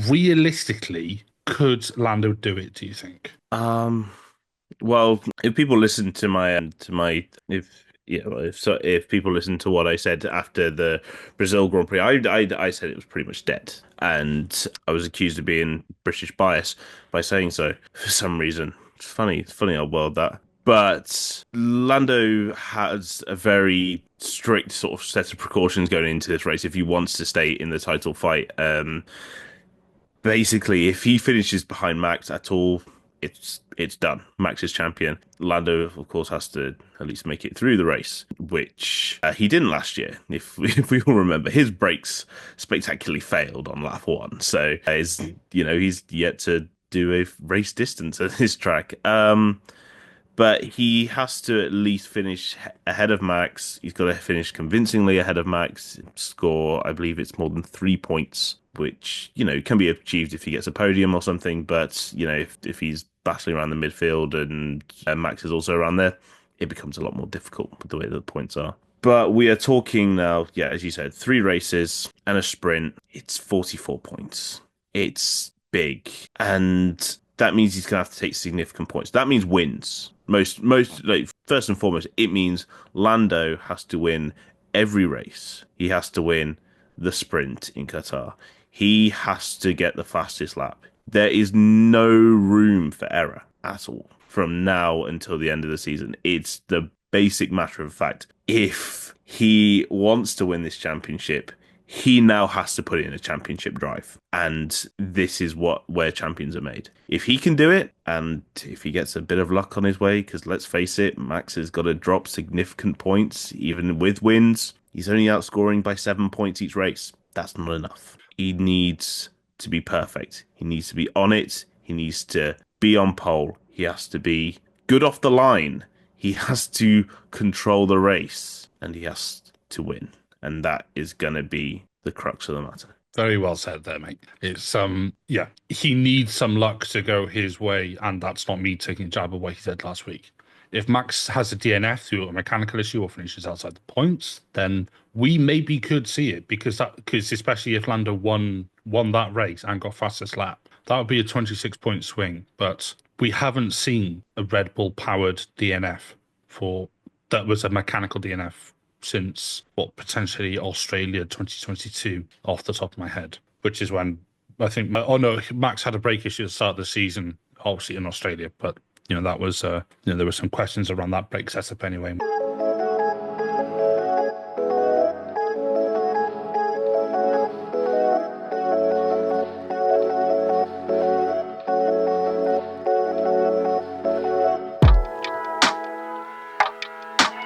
realistically, could Lando do it, do you think? Um, well, if people listen to my if well, if people listen to what I said after the Brazil Grand Prix, I said it was pretty much dead, and I was accused of being British bias by saying so for some reason. It's funny old world that. But Lando has a very strict sort of set of precautions going into this race if he wants to stay in the title fight. Basically, if he finishes behind Max at all, it's done. Max is champion. Lando, of course, has to at least make it through the race, which he didn't last year. If we all remember, his brakes spectacularly failed on lap one, so he's yet to do a race distance at this track. But he has to at least finish ahead of Max. He's got to finish convincingly ahead of Max. Score, I believe it's more than 3 points, which, can be achieved if he gets a podium or something. But, if he's battling around the midfield and Max is also around there, it becomes a lot more difficult with the way that the points are. But we are talking now, yeah, as you said, 3 races and a sprint. It's 44 points. It's big. And that means he's going to have to take significant points. That means wins. Most like first and foremost, it means Lando has to win every race. He has to win the sprint in Qatar. He has to get the fastest lap. There is no room for error at all from now until the end of the season. It's the basic matter of fact. If he wants to win this championship, he now has to put in a championship drive. And this is where champions are made. If he can do it, and if he gets a bit of luck on his way, because let's face it, Max has got to drop significant points, even with wins. He's only outscoring by 7 points each race. That's not enough. He needs to be perfect. He needs to be on it. He needs to be on pole. He has to be good off the line. He has to control the race, and he has to win. And that is going to be the crux of the matter. Very well said there, mate. It's yeah, he needs some luck to go his way, and that's not me taking a jab at what he said last week. If Max has a DNF through a mechanical issue or finishes outside the points, then we maybe could see it because especially if Lando won that race and got fastest lap, that would be a 26-point swing. But we haven't seen a Red Bull powered DNF that was a mechanical DNF since potentially Australia 2022 off the top of my head, which is when I think Max had a brake issue at the start of the season, obviously in Australia, but that was there were some questions around that brake setup anyway.